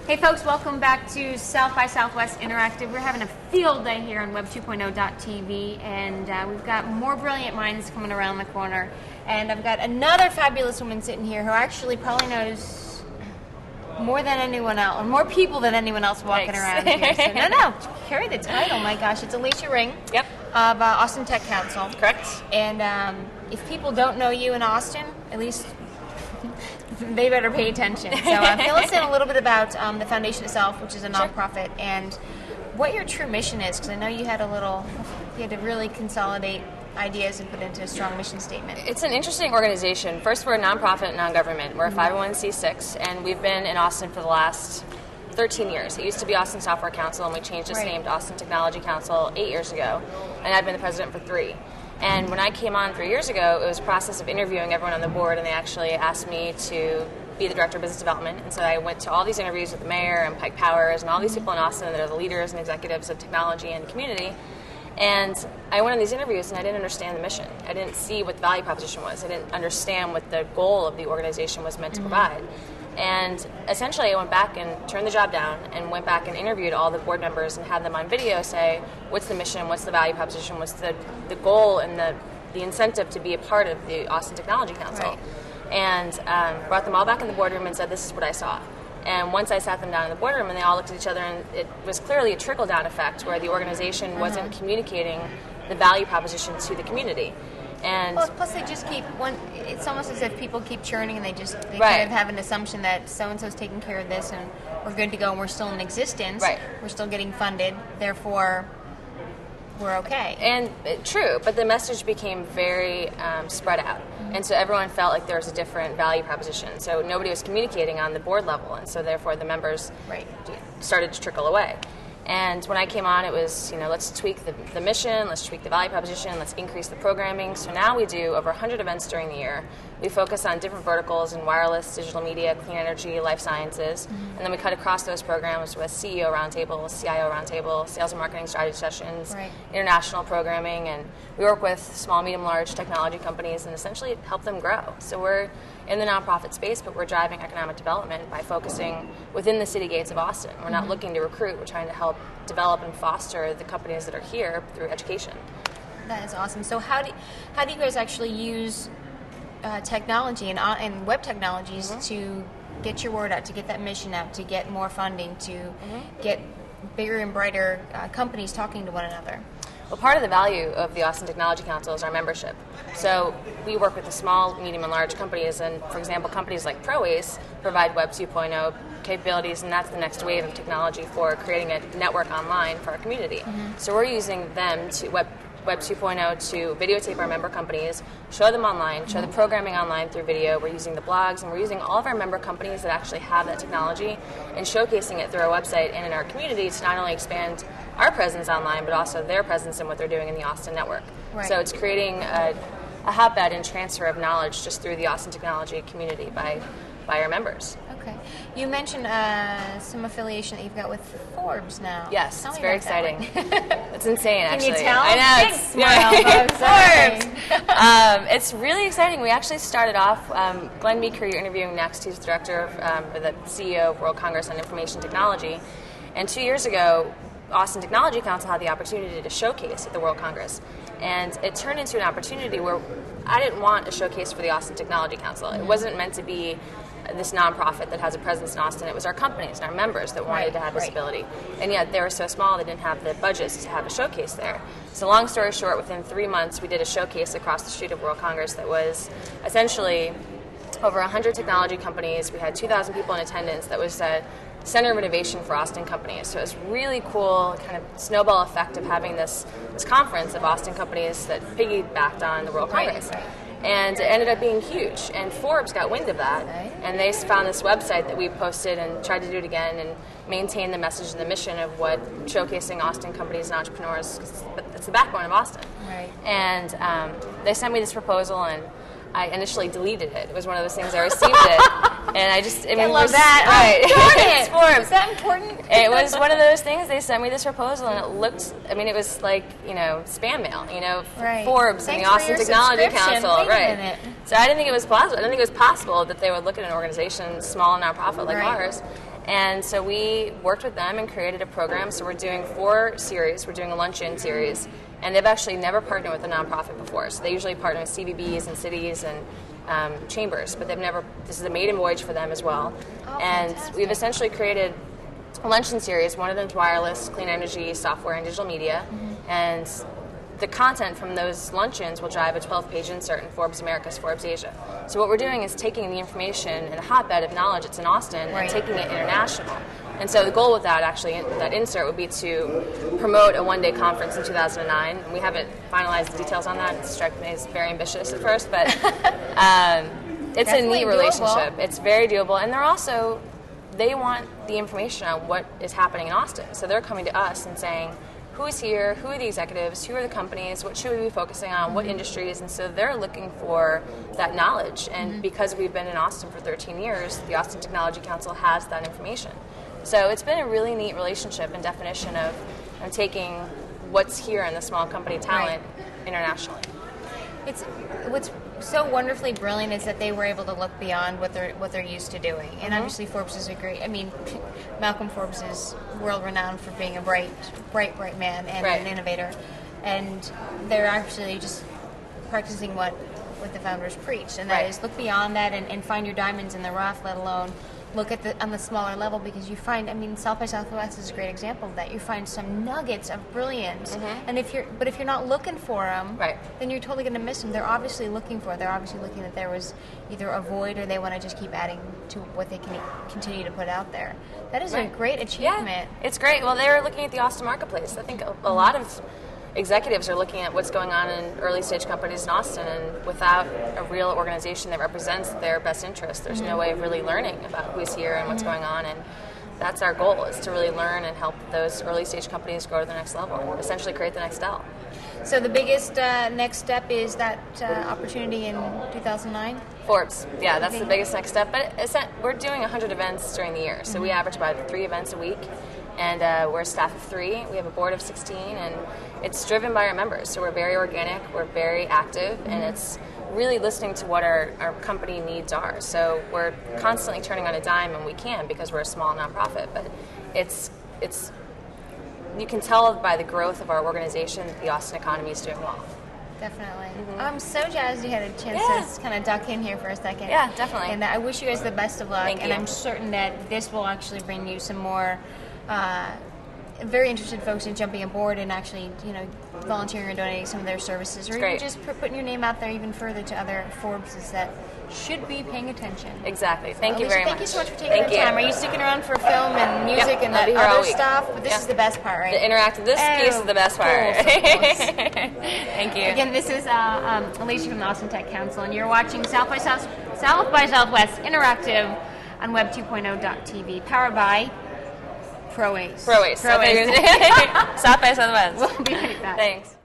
Hey folks, welcome back to South by Southwest Interactive. We're having a field day here on Web2Point0tv, and we've got more brilliant minds coming around the corner. And I've got another fabulous woman sitting here who actually probably knows more than anyone else, or more people than anyone else walking around here. So no, carry the title. My gosh, it's Alisha Ring. Yep. Of Austin Tech Council. Correct. And if people don't know you in Austin, at least they better pay attention. So fill us in a little bit about the foundation itself, which is a nonprofit, and what your true mission is, because I know you had to really consolidate ideas and put it into a strong mission statement. It's an interesting organization. First, we're a nonprofit, non-government. We're a 501c6, and we've been in Austin for the last 13 years. It used to be Austin Software Council, and we changed its name to Austin Technology Council 8 years ago, and I've been the president for 3. And when I came on 3 years ago, it was a process of interviewing everyone on the board, and they actually asked me to be the director of business development. And so I went to all these interviews with the mayor and Pike Powers and all these people in Austin that are the leaders and executives of technology and community. And I went on these interviews and I didn't understand the mission. I didn't see what the value proposition was. I didn't understand what the goal of the organization was meant to provide. And essentially I went back and turned the job down and went back and interviewed all the board members and had them on video say, what's the mission, what's the value proposition, what's the goal and the incentive to be a part of the Austin Technology Council. Right. And brought them all back in the boardroom and said, this is what I saw. And once I sat them down in the boardroom and they all looked at each other, and it was clearly a trickle-down effect where the organization wasn't communicating the value proposition to the community. And plus they just it's almost as if people keep churning and they kind of have an assumption that so-and-so's taking care of this and we're good to go and we're still in existence. Right. We're still getting funded, therefore we're okay. And true, but the message became very spread out. And so everyone felt like there was a different value proposition. So nobody was communicating on the board level, and so therefore the members started to trickle away. And when I came on, it was, let's tweak the mission, let's tweak the value proposition, let's increase the programming. So now we do over 100 events during the year. We focus on different verticals in wireless, digital media, clean energy, life sciences. And then we cut across those programs with CEO roundtables, CIO roundtable, sales and marketing strategy sessions, international programming. And we work with small, medium, large technology companies and essentially help them grow. So we're in the nonprofit space, but we're driving economic development by focusing within the city gates of Austin. We're not looking to recruit, we're trying to help develop and foster the companies that are here through education. That is awesome. So how do you guys actually use technology and web technologies to get your word out, to get that mission out, to get more funding, to get bigger and brighter companies talking to one another? Well, part of the value of the Austin Technology Council is our membership. So we work with the small, medium, and large companies, and for example, companies like ProAce provide Web 2.0 capabilities, and that's the next wave of technology for creating a network online for our community. So we're using them to Web 2.0 to videotape our member companies, show them online, show the programming online through video. We're using the blogs, and we're using all of our member companies that actually have that technology and showcasing it through our website and in our community to not only expand our presence online, but also their presence in what they're doing in the Austin network. Right. So it's creating a hotbed and transfer of knowledge just through the Austin technology community by our members. Okay. You mentioned some affiliation that you've got with Forbes now. Yes, it's very exciting. It's insane, actually. Can you tell? I know. Big smile, Forbes! It's really exciting. We actually started off, Glenn Meeker, you're interviewing next, who's the director of, or the CEO of World Congress on Information Technology. And 2 years ago, Austin Technology Council had the opportunity to showcase at the World Congress. And it turned into an opportunity where I didn't want a showcase for the Austin Technology Council. It wasn't meant to be this nonprofit that has a presence in Austin. It was our companies and our members that wanted to have visibility. And yet they were so small they didn't have the budgets to have a showcase there. So long story short, within 3 months we did a showcase across the street of World Congress that was essentially over 100 technology companies. We had 2,000 people in attendance. That was a center of innovation for Austin companies. So it was really cool, kind of snowball effect of having this conference of Austin companies that piggybacked on the World Congress. And it ended up being huge. And Forbes got wind of that, and they found this website that we posted and tried to do it again and maintain the message and the mission of what showcasing Austin companies and entrepreneurs, because it's the backbone of Austin. And they sent me this proposal, and I initially deleted it. It was one of those things I received it, and I love that. Right. It's Forbes. Is that important? It was one of those things. They sent me this proposal, and it looked. It was like spam mail. Forbes and the Austin Technology Council. Right. So I didn't think it was possible. I didn't think it was possible that they would look at an organization, small nonprofit like ours, And so we worked with them and created a program. So we're doing 4 series. We're doing a luncheon series. And they've actually never partnered with a nonprofit before. So they usually partner with CVBs and cities and chambers, but this is a maiden voyage for them as well. Oh, and fantastic. We've essentially created a luncheon series. One of them is wireless, clean energy, software, and digital media. And the content from those luncheons will drive a 12-page insert in Forbes Americas, Forbes Asia. So what we're doing is taking the information in a hotbed of knowledge that's in Austin and taking it international. And so the goal with that, actually, that insert would be to promote a one-day conference in 2009. And we haven't finalized the details on that. It struck me as very ambitious at first, but it's a neat relationship. It's very doable. And they want the information on what is happening in Austin. So they're coming to us and saying, who is here, who are the executives, who are the companies, what should we be focusing on, what industries, and so they're looking for that knowledge. And because we've been in Austin for 13 years, the Austin Technology Council has that information. So it's been a really neat relationship and definition of taking what's here in the small company talent internationally. What's so wonderfully brilliant is that they were able to look beyond what they're used to doing. And obviously Forbes is Malcolm Forbes is world renowned for being a bright man and an innovator. And they're actually just practicing what the founders preach, and that is look beyond that and find your diamonds in the rough, let alone look at on the smaller level, because you find, South by Southwest is a great example of that. You find some nuggets of brilliance, and if you're not looking for them, then you're totally going to miss them. They're obviously looking that there was either a void, or they want to just keep adding to what they can continue to put out there. That is a great achievement. Yeah, it's great. Well, they're looking at the Austin marketplace. I think a lot of executives are looking at what's going on in early stage companies in Austin, and without a real organization that represents their best interests, there's no way of really learning about who's here and what's going on. And that's our goal, is to really learn and help those early stage companies grow to the next level and essentially create the next Dell. So the biggest next step is that opportunity in 2009? Forbes, yeah, that's the biggest next step. But we're doing 100 events during the year, so we average about 3 events a week. And we're a staff of 3. We have a board of 16, and it's driven by our members. So we're very organic, we're very active, and it's really listening to what our company needs are. So we're constantly turning on a dime when we can, because we're a small nonprofit. But it's you can tell by the growth of our organization that the Austin economy is doing well. Definitely. I'm so jazzed you had a chance to kind of duck in here for a second. Yeah, definitely. And I wish you guys the best of luck. Thank you. And I'm certain that this will actually bring you some more very interested folks in jumping aboard and actually, volunteering or donating some of their services, or even just putting your name out there even further to other Forbeses that should be paying attention. Exactly. Thank you Alisha, very much. Thank you so much for taking the time. Are you sticking around for film and music and that other stuff? But this is the best part, right? The interactive. This piece is the best part. Cool. Thank you. Again, this is Alisha from the Austin Tech Council, and you're watching South by Southwest Interactive on Web2Point0tv, powered by ProAce. ProAce. South by Southwest. We'll be right back. Thanks.